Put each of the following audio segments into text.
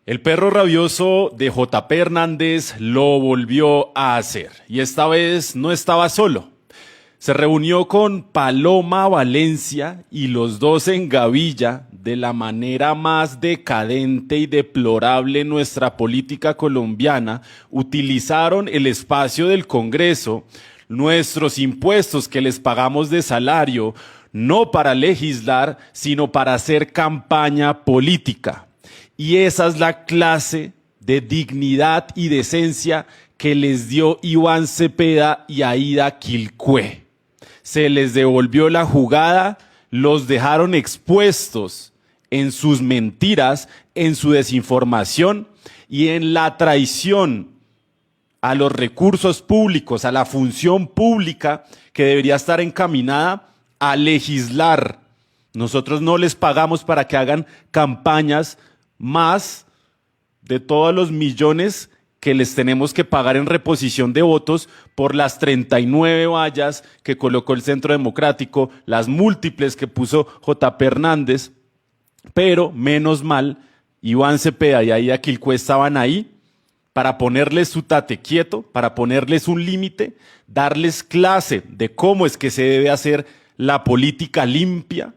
El perro rabioso de JP Hernández lo volvió a hacer y esta vez no estaba solo. Se reunió con Paloma Valencia y los dos en gavilla, de la manera más decadente y deplorable en nuestra política colombiana, utilizaron el espacio del Congreso, nuestros impuestos que les pagamos de salario, no para legislar, sino para hacer campaña política. Y esa es la clase de dignidad y decencia que les dio Iván Cepeda y Aida Quilqué. Se les devolvió la jugada, los dejaron expuestos en sus mentiras, en su desinformación y en la traición a los recursos públicos, a la función pública que debería estar encaminada a legislar. Nosotros no les pagamos para que hagan campañas más de todos los millones que les tenemos que pagar en reposición de votos por las 39 vallas que colocó el Centro Democrático, las múltiples que puso JP Hernández, pero menos mal, Iván Cepeda y Aida Quilqué estaban ahí para ponerles su tate quieto, para ponerles un límite, darles clase de cómo es que se debe hacer la política limpia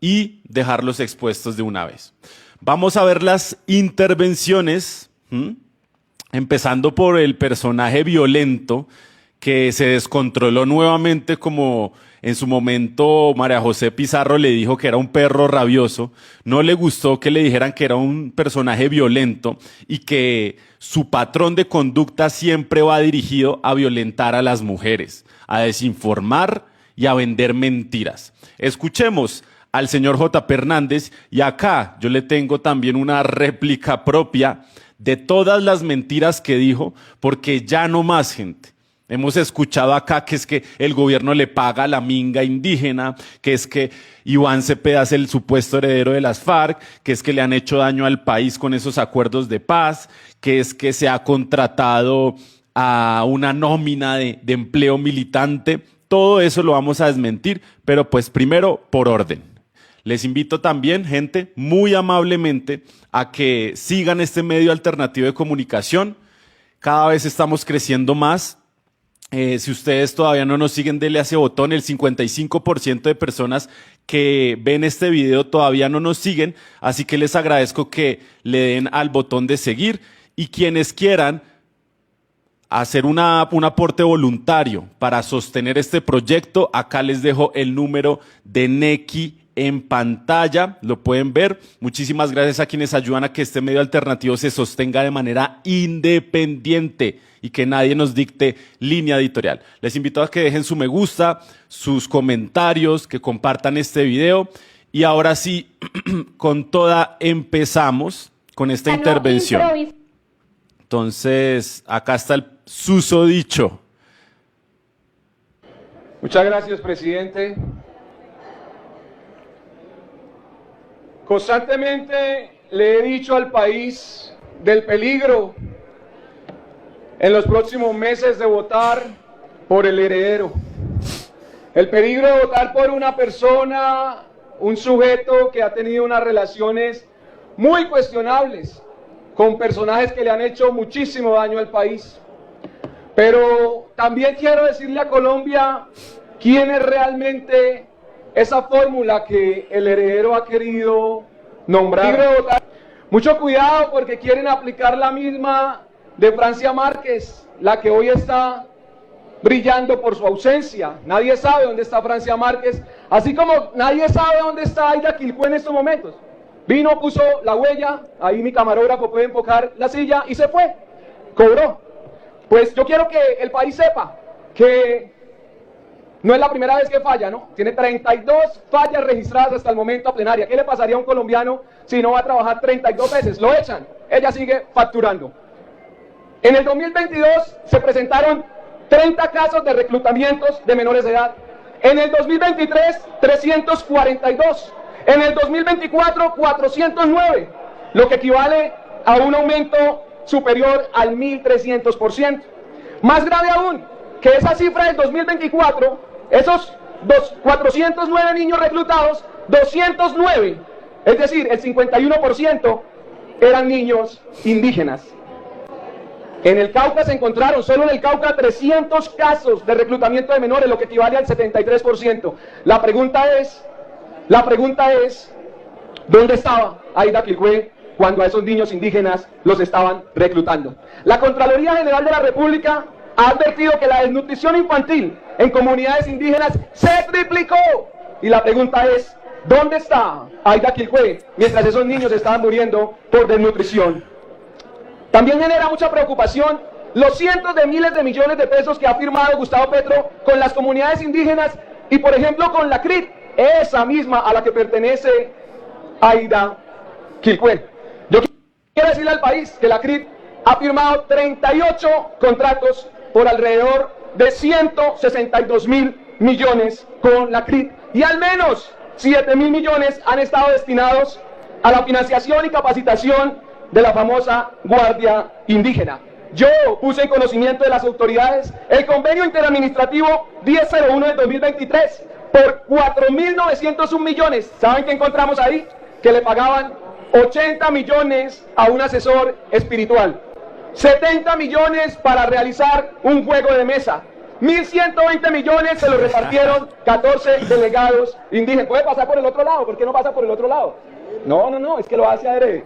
y dejarlos expuestos de una vez. Vamos a ver las intervenciones, empezando por el personaje violento que se descontroló nuevamente, como en su momento María José Pizarro le dijo que era un perro rabioso. No le gustó que le dijeran que era un personaje violento y que su patrón de conducta siempre va dirigido a violentar a las mujeres, a desinformar y a vender mentiras. Escuchemos al señor JP Hernández y acá yo le tengo también una réplica propia de todas las mentiras que dijo, porque ya no más, gente. Hemos escuchado acá que es que el gobierno le paga a la minga indígena, que es que Iván Cepeda es el supuesto heredero de las FARC, que es que le han hecho daño al país con esos acuerdos de paz, que es que se ha contratado a una nómina de empleo militante. Todo eso lo vamos a desmentir, pero pues primero por orden. Les invito también, gente, muy amablemente a que sigan este medio alternativo de comunicación. Cada vez estamos creciendo más. Si ustedes todavía no nos siguen, denle a ese botón. El 55% de personas que ven este video todavía no nos siguen, así que les agradezco que le den al botón de seguir. Y quienes quieran hacer un aporte voluntario para sostener este proyecto, acá les dejo el número de Nequi en pantalla, lo pueden ver. Muchísimas gracias a quienes ayudan a que este medio alternativo se sostenga de manera independiente y que nadie nos dicte línea editorial. Les invito a que dejen su me gusta, sus comentarios, que compartan este video. Y ahora sí, con toda empezamos con esta intervención. Entonces, acá está el susodicho. Muchas gracias, presidente. Constantemente le he dicho al país del peligro en los próximos meses de votar por el heredero. El peligro de votar por una persona, un sujeto que ha tenido unas relaciones muy cuestionables con personajes que le han hecho muchísimo daño al país. Pero también quiero decirle a Colombia quién es realmente esa fórmula que el heredero ha querido nombrar. Mucho cuidado, porque quieren aplicar la misma de Francia Márquez, la que hoy está brillando por su ausencia. Nadie sabe dónde está Francia Márquez, así como nadie sabe dónde está Aida Quilqué en estos momentos. Vino, puso la huella, ahí mi camarógrafo puede enfocar la silla y se fue, cobró. Pues yo quiero que el país sepa que no es la primera vez que falla, ¿no? Tiene 32 fallas registradas hasta el momento a plenaria. ¿Qué le pasaría a un colombiano si no va a trabajar 32 veces? Lo echan. Ella sigue facturando. En el 2022 se presentaron 30 casos de reclutamientos de menores de edad. En el 2023, 342. En el 2024, 409. Lo que equivale a un aumento superior al 1.300%. Más grave aún, que esa cifra del 2024, esos 409 niños reclutados, 209, es decir, el 51%, eran niños indígenas. En el Cauca se encontraron, solo en el Cauca, 300 casos de reclutamiento de menores, lo que equivale al 73%. La pregunta es, ¿dónde estaba Aida Quilhué cuando a esos niños indígenas los estaban reclutando? La Contraloría General de la República ha advertido que la desnutrición infantil en comunidades indígenas se triplicó. Y la pregunta es, ¿dónde está Aida Quilhué mientras esos niños estaban muriendo por desnutrición? También genera mucha preocupación los cientos de miles de millones de pesos que ha firmado Gustavo Petro con las comunidades indígenas y, por ejemplo, con la CRIT, esa misma a la que pertenece Aida Quilhué. Yo quiero decirle al país que la CRIT ha firmado 38 contratos por alrededor de 162.000 millones con la CRIT y al menos 7.000 millones han estado destinados a la financiación y capacitación de la famosa Guardia Indígena. Yo puse en conocimiento de las autoridades el convenio interadministrativo 1001 del 2023 por 4.901 millones. ¿Saben qué encontramos ahí? Que le pagaban 80 millones a un asesor espiritual, 70 millones para realizar un juego de mesa, 1.120 millones se los repartieron 14 delegados indígenas. ¿Puede pasar por el otro lado? ¿Por qué no pasa por el otro lado? No, es que lo hace adrede.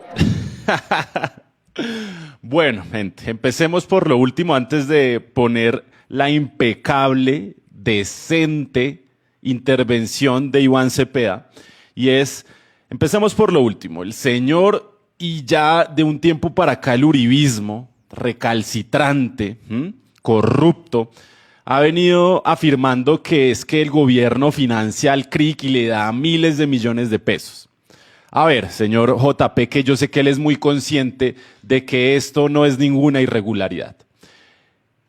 Bueno, gente, empecemos por lo último antes de poner la impecable, decente intervención de Iván Cepeda. Y empecemos por lo último. El señor, y ya de un tiempo para acá el uribismo, recalcitrante, corrupto, ha venido afirmando que es que el gobierno financia al CRIC y le da miles de millones de pesos. A ver, señor JP, que yo sé que él es muy consciente de que esto no es ninguna irregularidad.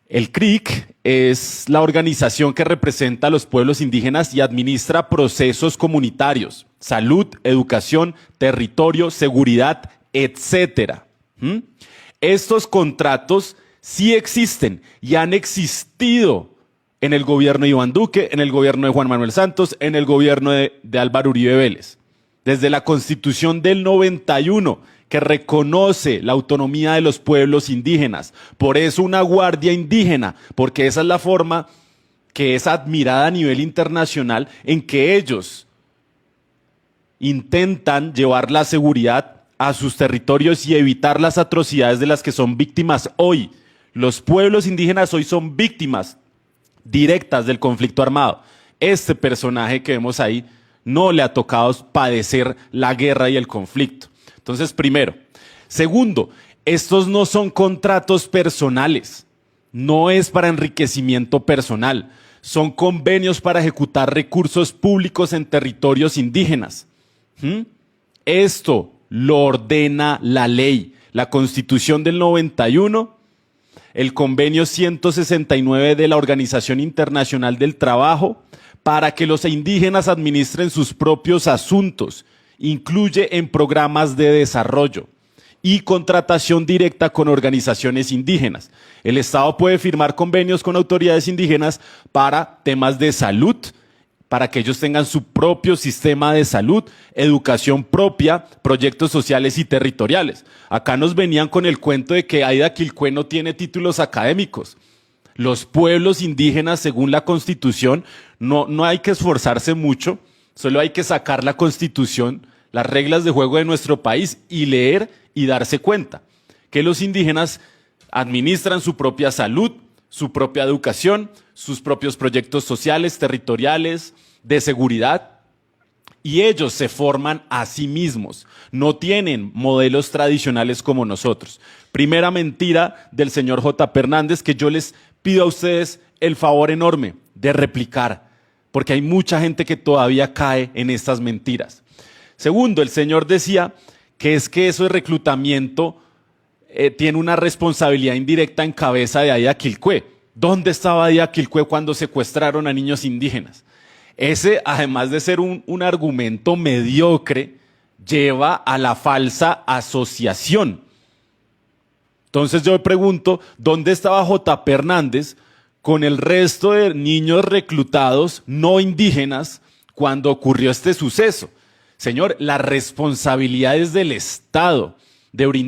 El CRIC es la organización que representa a los pueblos indígenas y administra procesos comunitarios, salud, educación, territorio, seguridad, etcétera. Estos contratos sí existen y han existido en el gobierno de Iván Duque, en el gobierno de Juan Manuel Santos, en el gobierno de Álvaro Uribe Vélez. Desde la Constitución del 91, que reconoce la autonomía de los pueblos indígenas. Por eso una guardia indígena, porque esa es la forma que es admirada a nivel internacional en que ellos intentan llevar la seguridad a sus territorios y evitar las atrocidades de las que son víctimas hoy. Los pueblos indígenas hoy son víctimas directas del conflicto armado. Este personaje que vemos ahí no le ha tocado padecer la guerra y el conflicto. Entonces, primero. Segundo, estos no son contratos personales. No es para enriquecimiento personal. Son convenios para ejecutar recursos públicos en territorios indígenas. Esto lo ordena la ley, la Constitución del 91, el convenio 169 de la Organización Internacional del Trabajo, para que los indígenas administren sus propios asuntos, incluye en programas de desarrollo y contratación directa con organizaciones indígenas. El Estado puede firmar convenios con autoridades indígenas para temas de salud, para que ellos tengan su propio sistema de salud, educación propia, proyectos sociales y territoriales. Acá nos venían con el cuento de que Aida Quilhué no tiene títulos académicos. Los pueblos indígenas, según la Constitución, no hay que esforzarse mucho, solo hay que sacar la Constitución, las reglas de juego de nuestro país y leer y darse cuenta que los indígenas administran su propia salud, su propia educación, sus propios proyectos sociales, territoriales, de seguridad, y ellos se forman a sí mismos, no tienen modelos tradicionales como nosotros. Primera mentira del señor J. Hernández que yo les pido a ustedes el favor enorme de replicar, porque hay mucha gente que todavía cae en estas mentiras. Segundo, el señor decía que eso de reclutamiento tiene una responsabilidad indirecta en cabeza de Aida Quilhué. ¿Dónde estaba Aida Quilhué cuando secuestraron a niños indígenas? Ese, además de ser un argumento mediocre, lleva a la falsa asociación. Entonces yo me pregunto, ¿dónde estaba J. Hernández con el resto de niños reclutados no indígenas cuando ocurrió este suceso? Señor, la responsabilidad es del Estado. de brindar